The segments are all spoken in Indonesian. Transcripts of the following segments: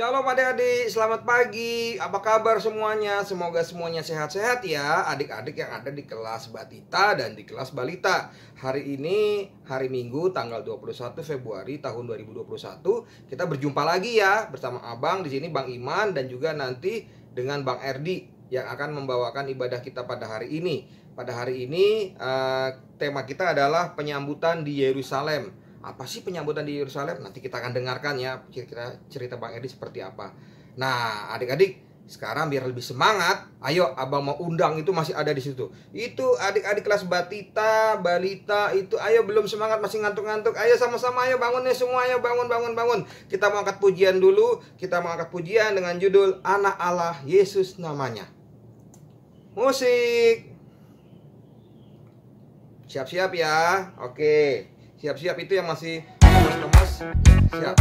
Shalom adik-adik, selamat pagi. Apa kabar semuanya? Semoga semuanya sehat-sehat ya, adik-adik yang ada di kelas Batita dan di kelas Balita. Hari ini hari Minggu tanggal 21 Februari tahun 2021. Kita berjumpa lagi ya bersama Abang di sini, Bang Iman, dan juga nanti dengan Bang Erdi yang akan membawakan ibadah kita pada hari ini. Pada hari ini tema kita adalah penyambutan di Yerusalem. Apa sih penyambutan di Yerusalem? Nanti kita akan dengarkan ya kira-kira cerita Bang Edi seperti apa. Nah, adik-adik, sekarang biar lebih semangat, ayo Abang mau undang itu masih ada di situ. Itu adik-adik kelas Batita, Balita itu ayo belum semangat masih ngantuk-ngantuk. Ayo sama-sama ayo bangun ya semua, ayo bangun. Kita mau angkat pujian dulu. Kita mau angkat pujian dengan judul Anak Allah Yesus namanya. Musik. Siap-siap ya. Oke. Siap-siap itu yang masih lemas-lemas. Siap.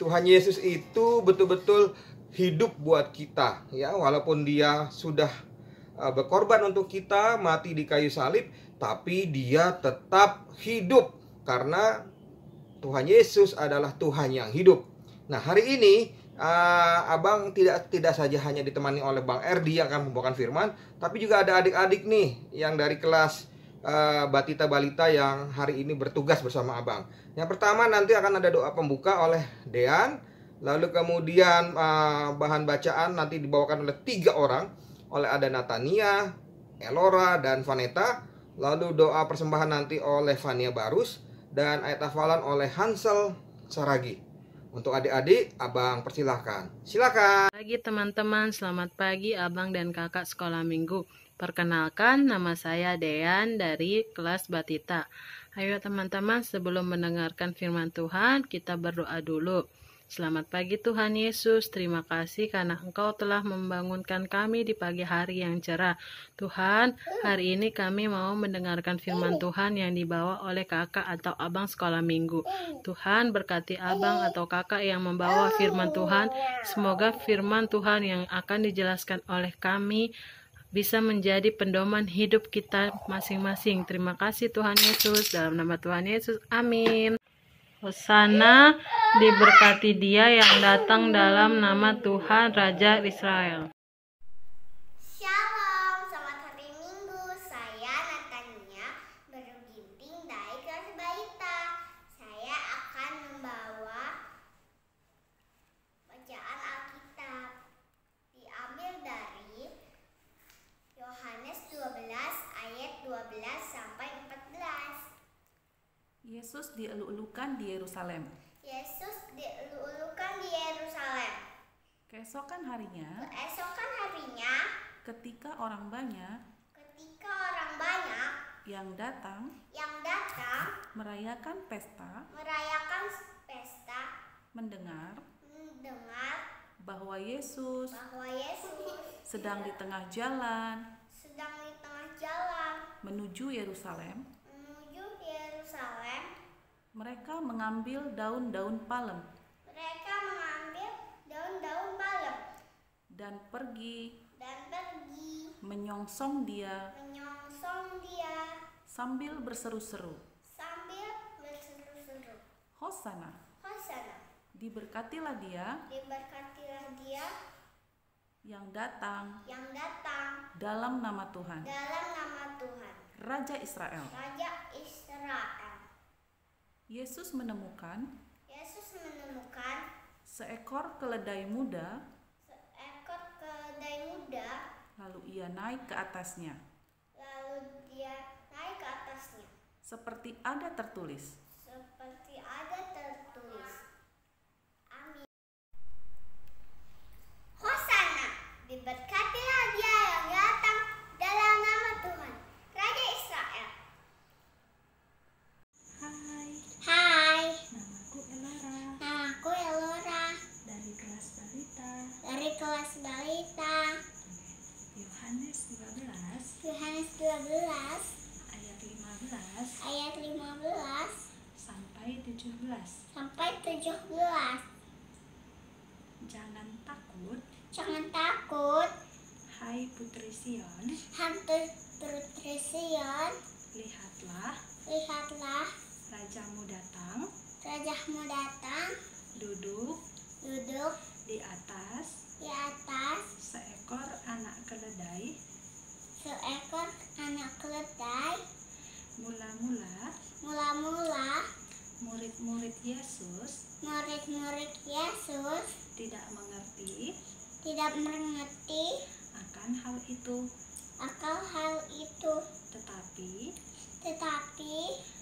Tuhan Yesus itu betul-betul hidup buat kita ya, walaupun dia sudah berkorban untuk kita, mati di kayu salib, tapi dia tetap hidup karena Tuhan Yesus adalah Tuhan yang hidup. Nah, hari ini Abang tidak saja hanya ditemani oleh Bang Erdi yang akan membawakan firman, tapi juga ada adik-adik nih yang dari kelas Batita Balita yang hari ini bertugas bersama Abang. Yang pertama nanti akan ada doa pembuka oleh Dean. Lalu kemudian bahan bacaan nanti dibawakan oleh 3 orang. Oleh ada Natania, Elora, dan Vanetta. Lalu doa persembahan nanti oleh Vania Barus. Dan ayat hafalan oleh Hansel Saragi. Untuk adik-adik, Abang persilahkan. Silakan. Pagi teman-teman, selamat pagi Abang dan Kakak sekolah minggu. Perkenalkan, nama saya Dean dari kelas Batita. Ayo teman-teman, sebelum mendengarkan firman Tuhan, kita berdoa dulu. Selamat pagi Tuhan Yesus, terima kasih karena Engkau telah membangunkan kami di pagi hari yang cerah. Tuhan, hari ini kami mau mendengarkan firman Tuhan yang dibawa oleh kakak atau abang sekolah minggu. Tuhan, berkati abang atau kakak yang membawa firman Tuhan. Semoga firman Tuhan yang akan dijelaskan oleh kami bisa menjadi pedoman hidup kita masing-masing. Terima kasih Tuhan Yesus, dalam nama Tuhan Yesus, amin. Hosana, diberkati dia yang datang dalam nama Tuhan Raja Israel. Shalom, selamat hari Minggu. Saya Natania baru ginting dari kelas Balita. Saya akan membawa bacaan Alkitab. Diambil dari Yohanes 12 ayat 12 sampai 14. Yesus dieluk-elukan di Yerusalem. Yesus dieluk-elukan di Yerusalem. Keesokan harinya, ketika orang banyak yang datang merayakan pesta, mendengar bahwa Yesus sedang di tengah jalan menuju Yerusalem, mereka mengambil daun-daun palem dan pergi menyongsong dia sambil berseru-seru, Hosana. Hosana. Diberkatilah dia Diberkatilah dia yang datang yang datang dalam nama Tuhan, dalam nama Tuhan, Raja Israel. Raja Israel. Yesus menemukan seekor keledai muda, seekor keledai muda, lalu ia naik ke atasnya. lalu dia naik ke atasnya. Seperti ada tertulis, Amin. Hosana, diberkatilah dia yang datang dalam nama Tuhan, Raja Israel. Hai, namaku Elora Dari kelas balita dari kelas balita Yohanes 12 ayat 15 sampai 17. sampai 17. Jangan takut, Jangan takut, hai putri Sion, hantu putri Sion, lihatlah lihatlah rajamu datang, rajamu datang, duduk duduk di atas di atas seekor anak keledai. seekor anak keledai. Mula-mula Murid-murid Yesus Yesus tidak mengerti tidak mengerti akan hal itu, tetapi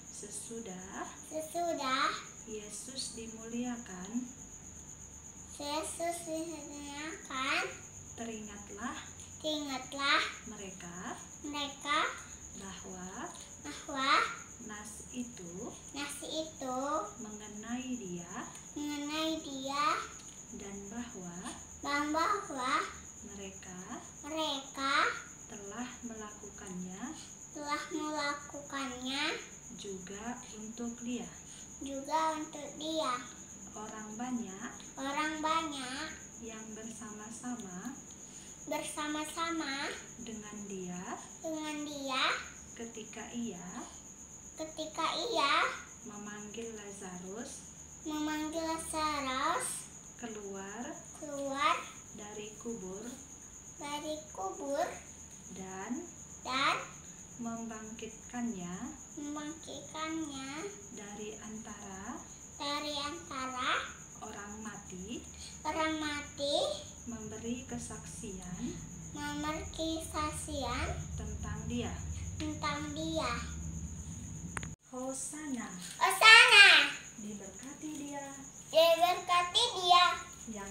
sesudah Yesus dimuliakan, teringatlah mereka bahwa bahwa nas itu nasi itu mengenai dia dan bahwa bahwa mereka telah melakukannya juga untuk dia. Orang banyak yang bersama-sama dengan dia ketika ia memanggil Lazarus keluar dari kubur dan membangkitkannya dari antara orang mati, memberi kesaksian tentang dia. Hosana, diberkati dia yang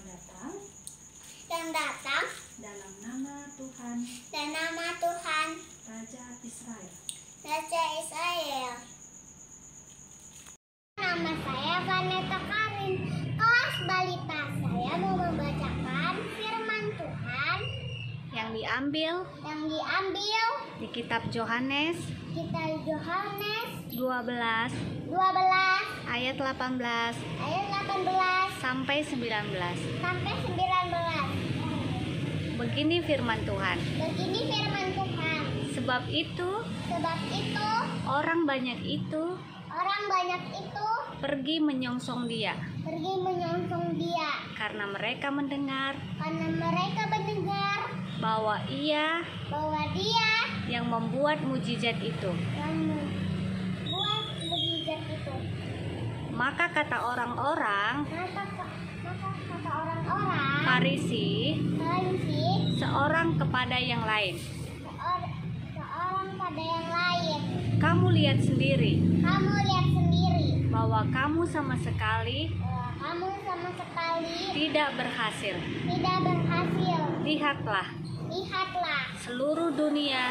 datang dalam nama Tuhan, Raja Israel. Nama saya Vanessa Karin, kelas balita. Saya mau membacakan firman Tuhan Yang diambil di kitab Yohanes kita Yohanes 12 ayat 18 ayat 18 sampai 19. sampai 19. Begini firman Tuhan. Begini firman Tuhan. Sebab itu orang banyak itu pergi menyongsong dia, karena mereka mendengar bahwa dia yang membuat mujizat itu. Maka kata orang-orang Farisi seorang kepada yang lain, kamu lihat sendiri bahwa kamu sama sekali tidak berhasil. Lihatlah, seluruh dunia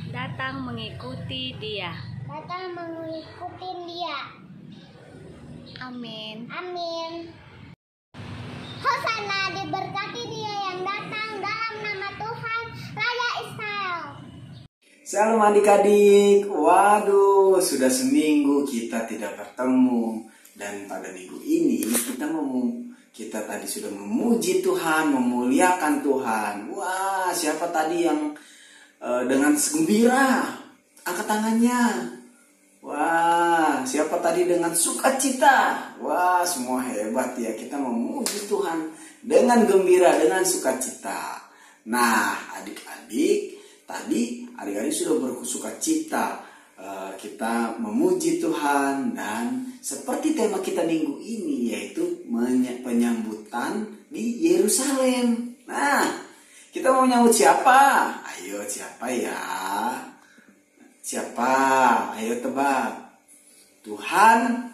datang mengikuti dia. Amin. Hosana, diberkati dia yang datang dalam nama Tuhan, Raja Israel. Shalom adik-adik, waduh sudah seminggu kita tidak bertemu. Dan pada minggu ini kita tadi sudah memuji Tuhan, memuliakan Tuhan. Wah, siapa tadi yang dengan gembira angkat tangannya? Wah, siapa tadi dengan sukacita? Wah, semua hebat ya. Kita memuji Tuhan dengan gembira, dengan sukacita. Nah, adik-adik, tadi adik-adik sudah bersukacita. Kita memuji Tuhan dan seperti tema kita minggu ini yaitu penyambutan di Yerusalem. Nah, kita mau menyambut siapa? Ayo, siapa ya? Siapa? Ayo tebak. Tuhan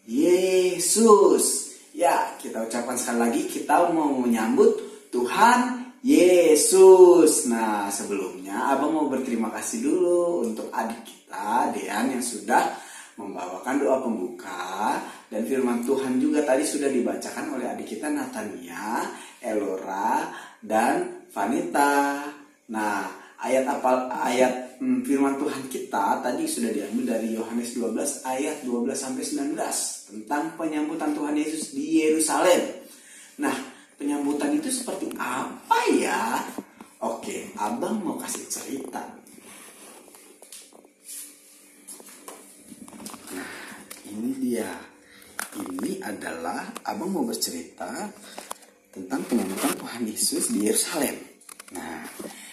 Yesus. Ya, kita ucapkan sekali lagi, kita mau menyambut Tuhan Yesus. Nah, sebelumnya Abang mau berterima kasih dulu untuk adik kita, Dean, yang sudah membawakan doa pembuka. Dan firman Tuhan juga tadi sudah dibacakan oleh adik kita Natania, Elora, dan Vanita. Nah, ayat firman Tuhan kita tadi sudah diambil dari Yohanes 12 ayat 12 sampai 19 tentang penyambutan Tuhan Yesus di Yerusalem. Nah, penyambutan itu seperti apa ya? Oke, Abang mau kasih cerita. Nah, ini dia. Ini adalah Abang mau bercerita tentang penyambutan Tuhan Yesus di Yerusalem. Nah,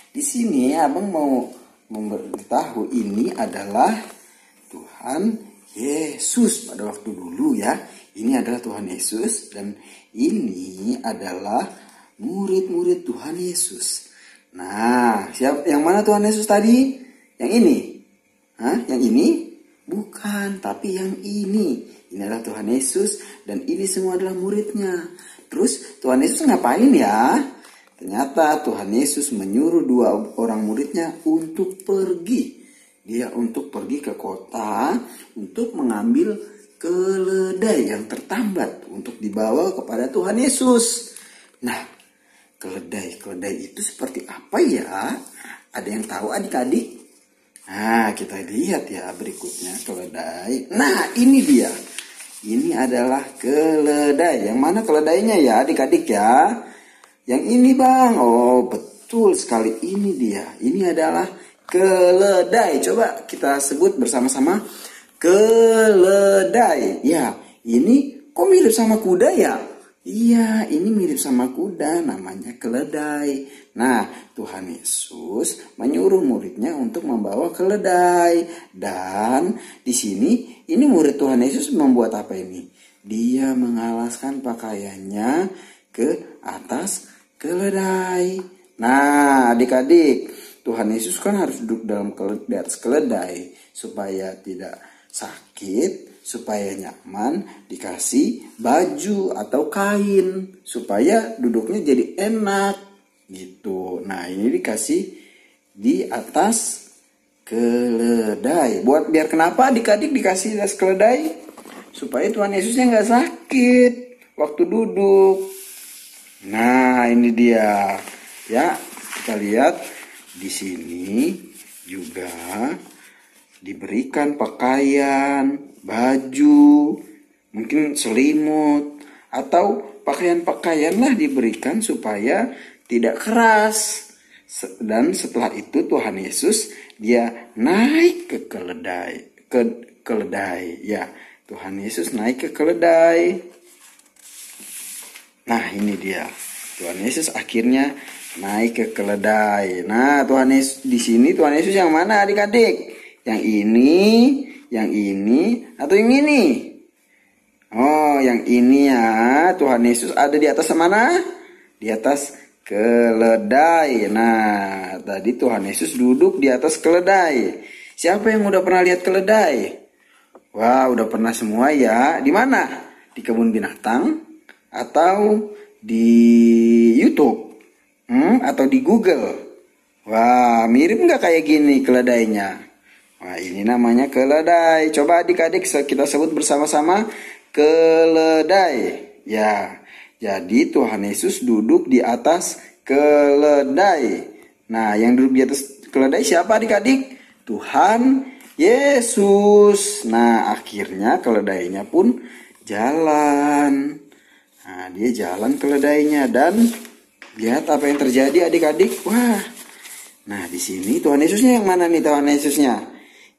di sini Abang mau memberitahu ini adalah Tuhan Yesus pada waktu dulu ya. Ini adalah Tuhan Yesus dan ini adalah murid-murid Tuhan Yesus. Nah, yang mana Tuhan Yesus tadi? Yang ini? Hah? Yang ini? Bukan, tapi yang ini. Ini adalah Tuhan Yesus dan ini semua adalah muridnya. Terus Tuhan Yesus ngapain ya? Ternyata Tuhan Yesus menyuruh 2 orang muridnya untuk pergi. Dia untuk pergi ke kota untuk mengambil keledai yang tertambat untuk dibawa kepada Tuhan Yesus. Nah, keledai itu seperti apa ya? Ada yang tahu adik-adik? Nah, kita lihat ya berikutnya keledai. Nah, ini dia. Ini adalah keledai. Yang mana keledainya ya adik-adik ya? Yang ini Bang. Oh, betul sekali, ini dia. Ini adalah keledai. Coba kita sebut bersama-sama. Keledai. Ya, ini kok mirip sama kuda ya? Iya, ini mirip sama kuda, namanya keledai. Nah, Tuhan Yesus menyuruh muridnya untuk membawa keledai. Dan di sini, ini murid Tuhan Yesus membuat apa ini? Dia mengalaskan pakaiannya ke atas keledai. Nah, adik-adik, Tuhan Yesus kan harus duduk di atas keledai supaya tidak sakit, supaya nyaman, dikasih baju atau kain supaya duduknya jadi enak gitu. Nah, ini dikasih di atas keledai. Biar kenapa adik-adik dikasih di atas keledai? Supaya Tuhan Yesusnya nggak sakit waktu duduk. Nah, ini dia. Ya, kita lihat di sini juga diberikan pakaian, baju, mungkin selimut, atau pakaian-pakaian lah diberikan supaya tidak keras. Dan setelah itu Tuhan Yesus dia naik ke keledai. Ya, Tuhan Yesus naik ke keledai. Nah, ini dia. Tuhan Yesus akhirnya naik ke keledai. Nah, Tuhan Yesus di sini Tuhan Yesus yang mana adik-adik? Yang ini, atau yang ini? Oh, yang ini ya. Tuhan Yesus ada di atas mana? Di atas keledai. Nah, tadi Tuhan Yesus duduk di atas keledai. Siapa yang udah pernah lihat keledai? Wah, udah pernah semua ya. Di mana? Di kebun binatang? Atau di YouTube? Atau di Google? Wah, mirip nggak kayak gini keledainya? Nah, ini namanya keledai. Coba adik-adik kita sebut bersama-sama keledai. Ya, jadi Tuhan Yesus duduk di atas keledai. Nah, yang duduk di atas keledai siapa adik-adik? Tuhan Yesus. Nah, akhirnya keledainya pun jalan. Nah, dia jalan keledainya dan lihat apa yang terjadi adik-adik. Wah. Nah, di sini Tuhan Yesusnya yang mana nih Tuhan Yesusnya?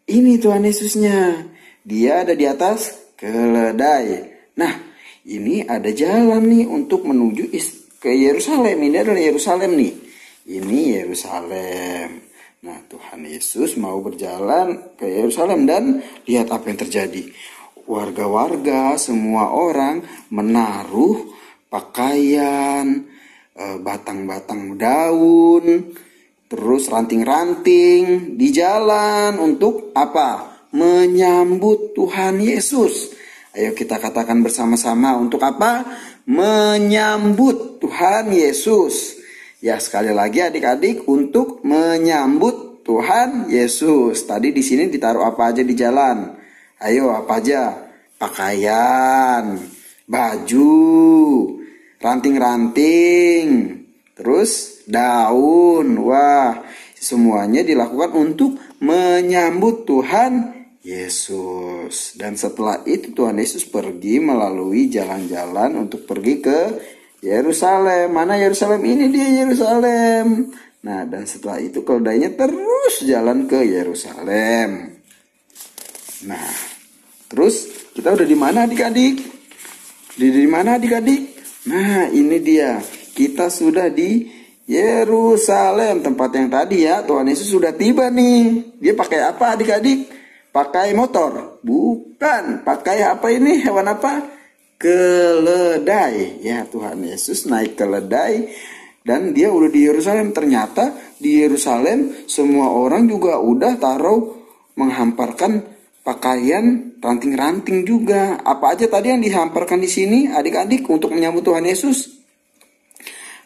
Ini Tuhan Yesusnya. Dia ada di atas keledai. Nah, ini ada jalan nih untuk menuju ke Yerusalem. Ini adalah Yerusalem nih. Ini Yerusalem. Nah, Tuhan Yesus mau berjalan ke Yerusalem dan lihat apa yang terjadi. Warga-warga, semua orang menaruh pakaian, batang-batang daun, terus ranting-ranting di jalan untuk apa? Menyambut Tuhan Yesus. Ayo kita katakan bersama-sama, untuk apa? Menyambut Tuhan Yesus. Ya, sekali lagi adik-adik, untuk menyambut Tuhan Yesus. Tadi di sini ditaruh apa aja di jalan? Ayo, apa aja? Pakaian, baju, ranting-ranting, terus daun. Wah, semuanya dilakukan untuk menyambut Tuhan Yesus. Dan setelah itu Tuhan Yesus pergi melalui jalan-jalan untuk pergi ke Yerusalem. Mana Yerusalem? Ini dia Yerusalem. Nah, dan setelah itu keledainya terus jalan ke Yerusalem. Nah, terus kita udah di mana adik-adik? Di mana adik-adik? Nah, ini dia. Kita sudah di Yerusalem, tempat yang tadi ya. Tuhan Yesus sudah tiba nih. Dia pakai apa adik-adik? Pakai motor? Bukan. Pakai apa ini? Hewan apa? Keledai. Ya, Tuhan Yesus naik keledai dan dia udah di Yerusalem. Ternyata di Yerusalem semua orang juga udah taruh menghamparkan pakaian ranting-ranting juga. Apa aja tadi yang dihamparkan di sini adik-adik untuk menyambut Tuhan Yesus?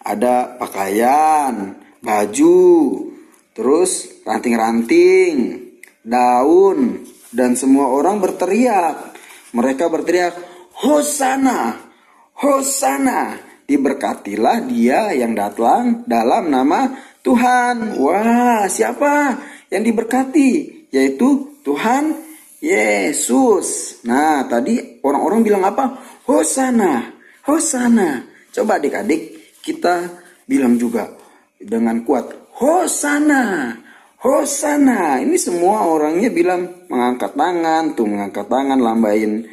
Ada pakaian, baju, terus ranting-ranting, daun, dan semua orang berteriak. Mereka berteriak, Hosana, Hosana, diberkatilah dia yang datang dalam nama Tuhan. Wah, siapa yang diberkati? Yaitu Tuhan Yesus. Nah, tadi orang-orang bilang apa? Hosana, Hosana. Coba adik-adik kita bilang juga dengan kuat, Hosana, Hosana. Ini semua orangnya bilang mengangkat tangan, lambain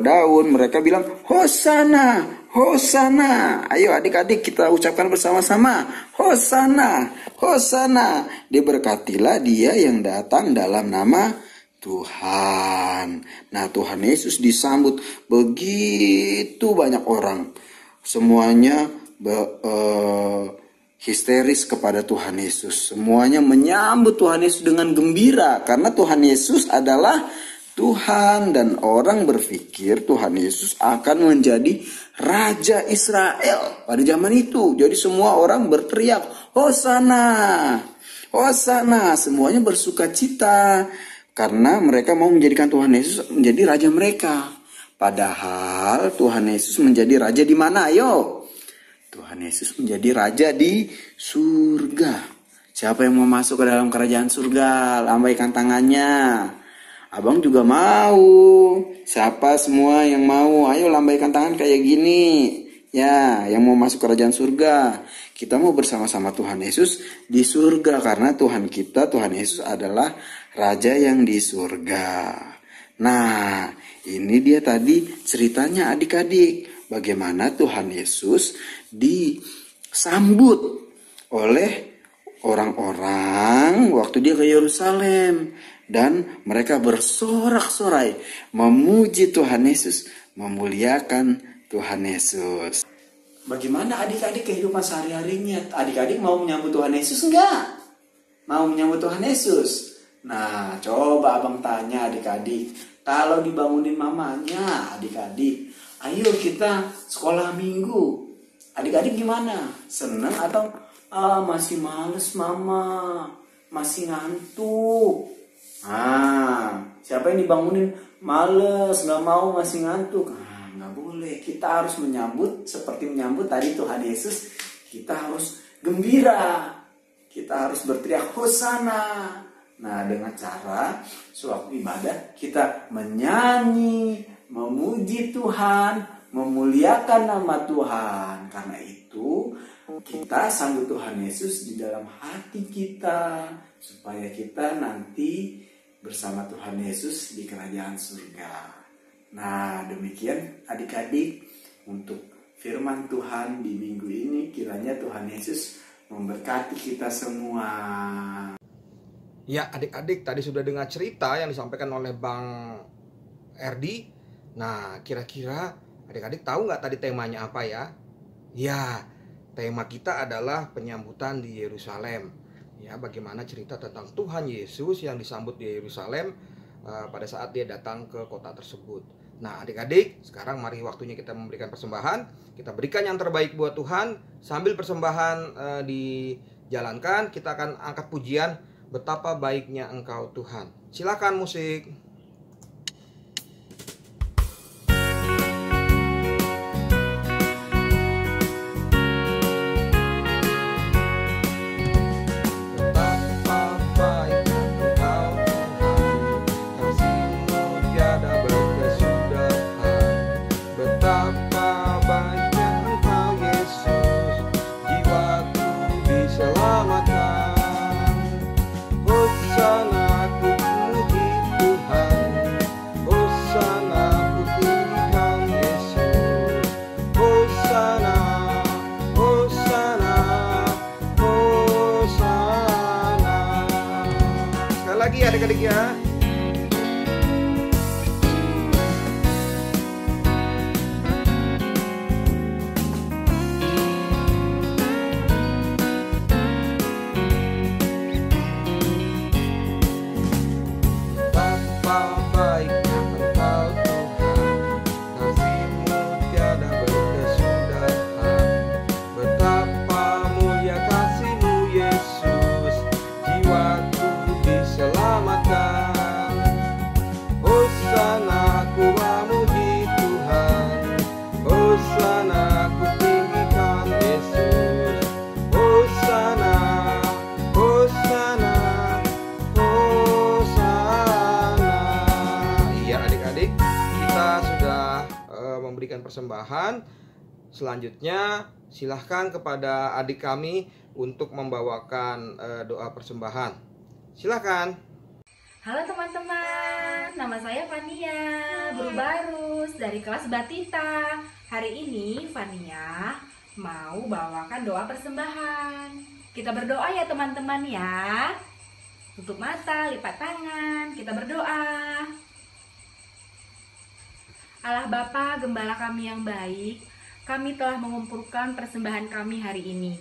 daun. Mereka bilang Hosana, Hosana. Ayo adik-adik kita ucapkan bersama-sama, Hosana, Hosana. Diberkatilah dia yang datang dalam nama Tuhan. Nah, Tuhan Yesus disambut begitu banyak orang. Semuanya histeris kepada Tuhan Yesus. Semuanya menyambut Tuhan Yesus dengan gembira karena Tuhan Yesus adalah Tuhan, dan orang berpikir Tuhan Yesus akan menjadi Raja Israel pada zaman itu. Jadi semua orang berteriak, Hosana, Hosana. Semuanya bersuka cita karena mereka mau menjadikan Tuhan Yesus menjadi Raja mereka. Padahal Tuhan Yesus menjadi Raja di mana? Ayo. Tuhan Yesus menjadi Raja di surga. Siapa yang mau masuk ke dalam kerajaan surga? Lambaikan tangannya. Abang juga mau. Siapa semua yang mau? Ayo lambaikan tangan kayak gini. Ya, yang mau masuk kerajaan surga. Kita mau bersama-sama Tuhan Yesus di surga karena Tuhan kita, Tuhan Yesus adalah Raja yang di surga. Nah, ini dia tadi ceritanya adik-adik. Bagaimana Tuhan Yesus disambut oleh orang-orang waktu dia ke Yerusalem. Dan mereka bersorak-sorai memuji Tuhan Yesus, memuliakan Tuhan Yesus. Bagaimana adik-adik kehidupan sehari-harinya? Adik-adik mau menyambut Tuhan Yesus enggak? Mau menyambut Tuhan Yesus? Nah, coba abang tanya adik-adik. Kalau dibangunin mamanya adik-adik, ayo kita sekolah minggu. Adik-adik gimana? Senang atau masih males mama, masih ngantuk? Nah, siapa yang dibangunin males, gak mau, masih ngantuk? Nah, gak boleh. Kita harus menyambut seperti menyambut tadi Tuhan Yesus. Kita harus gembira. Kita harus berteriak Hosana. Nah, dengan cara sewaktu ibadah kita menyanyi, memuji Tuhan, memuliakan nama Tuhan. Karena itu kita sambut Tuhan Yesus di dalam hati kita supaya kita nanti bersama Tuhan Yesus di kerajaan surga. Nah, demikian adik-adik untuk firman Tuhan di minggu ini. Kiranya Tuhan Yesus memberkati kita semua. Ya, adik-adik tadi sudah dengar cerita yang disampaikan oleh Bang Erdi. Nah, kira-kira adik-adik tahu nggak tadi temanya apa ya? Ya, tema kita adalah penyambutan di Yerusalem. Ya, bagaimana cerita tentang Tuhan Yesus yang disambut di Yerusalem pada saat dia datang ke kota tersebut. Nah, adik-adik, sekarang mari waktunya kita memberikan persembahan. Kita berikan yang terbaik buat Tuhan. Sambil persembahan dijalankan, kita akan angkat pujian Betapa Baiknya Engkau Tuhan. Silakan musik. Lagi adik-adik ya. Memberikan persembahan. Selanjutnya silahkan kepada adik kami untuk membawakan doa persembahan. Silahkan. Halo teman-teman, nama saya Fania, guru baru dari kelas Batita. Hari ini Fania mau bawakan doa persembahan. Kita berdoa ya teman-teman ya. Tutup mata, lipat tangan, kita berdoa. Allah Bapa, Gembala kami yang baik, kami telah mengumpulkan persembahan kami hari ini.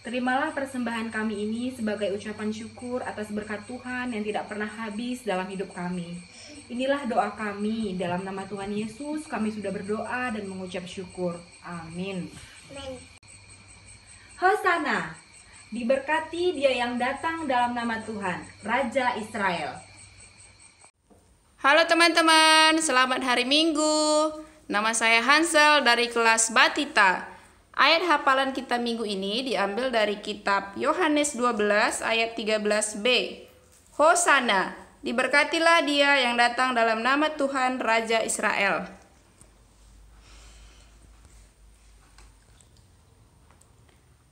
Terimalah persembahan kami ini sebagai ucapan syukur atas berkat Tuhan yang tidak pernah habis dalam hidup kami. Inilah doa kami, dalam nama Tuhan Yesus kami sudah berdoa dan mengucap syukur. Amin. Hosana, diberkati dia yang datang dalam nama Tuhan, Raja Israel. Halo teman-teman, selamat hari Minggu. Nama saya Hansel dari kelas Batita. Ayat hafalan kita minggu ini diambil dari kitab Yohanes 12 ayat 13b. Hosana, diberkatilah dia yang datang dalam nama Tuhan Raja Israel.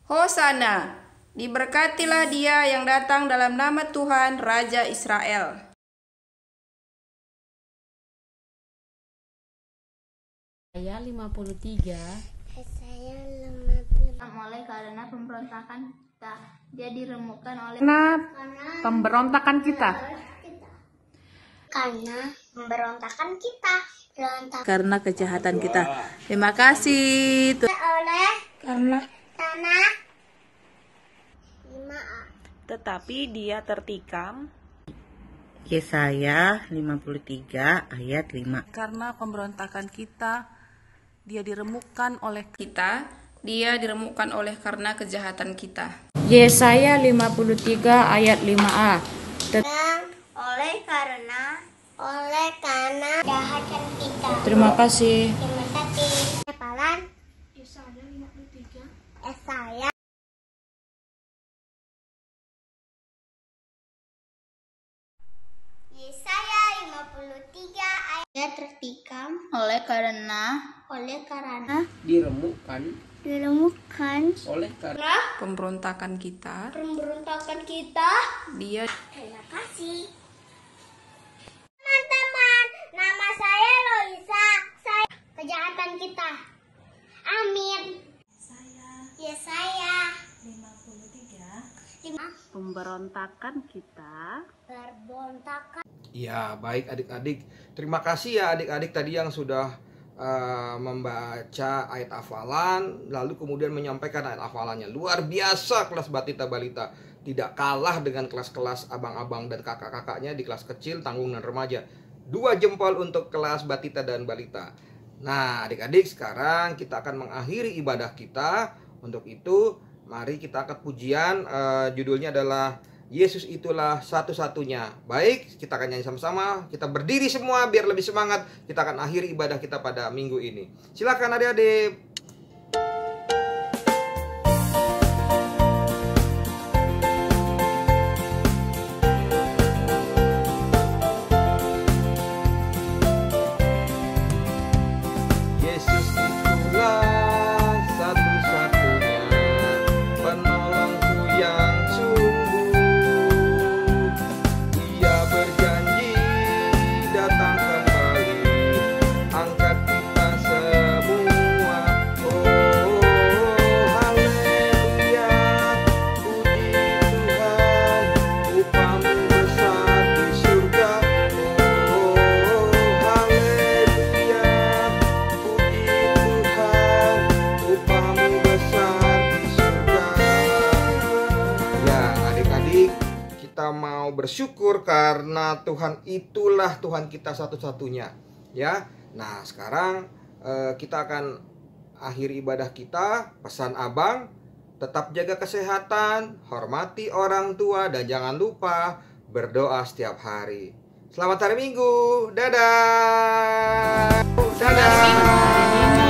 Hosana, diberkatilah dia yang datang dalam nama Tuhan Raja Israel. Saya 53. Saya 50. Oleh karena pemberontakan kita, dia diremukkan oleh Pemberontakan kita. Karena pemberontakan kita. Karena kejahatan kita. Terima kasih. Oleh Karena tanah 5A. tetapi dia tertikam Yesaya 53 ayat 5. karena pemberontakan kita, dia diremukkan oleh Kita, dia diremukkan oleh karena kejahatan kita. Yesaya 53 ayat 5a. Oleh karena kejahatan kita. Terima kasih. Terima kasih. Hafalan Yesaya 53. Yesaya 53 ayat tertikam Oleh karena diremukkan Oleh karena pemberontakan kita, kita. dia Terima kasih. pemberontakan kita. Berontakan. Ya, baik adik-adik. Terima kasih ya adik-adik tadi yang sudah membaca ayat hafalan, lalu kemudian menyampaikan ayat hafalannya. Luar biasa kelas Batita Balita. Tidak kalah dengan kelas-kelas abang-abang dan kakak-kakaknya di kelas kecil, tanggung dan remaja. 2 jempol untuk kelas Batita dan Balita. Nah, adik-adik, sekarang kita akan mengakhiri ibadah kita. Untuk itu, mari kita angkat pujian. Judulnya adalah Yesus itulah satu-satunya. Baik, kita akan nyanyi sama-sama. Kita berdiri semua biar lebih semangat. Kita akan akhiri ibadah kita pada minggu ini. Silakan adik-adik. Yesus itulah satu-satunya penolongku yang sungguh. Ia berjanji datang kembali, angkat kita semua. Oh, haleluya, puji Tuhan, upahmu besar di surga. Oh, haleluya, puji Tuhan, upahmu besar di surga. Ya, adik-adik, kita mau bersyukur karena Tuhan itulah Tuhan kita satu-satunya, ya. Nah, sekarang kita akan akhiri ibadah kita. Pesan abang, tetap jaga kesehatan, hormati orang tua, dan jangan lupa berdoa setiap hari. Selamat hari Minggu. Dadah. Dadah.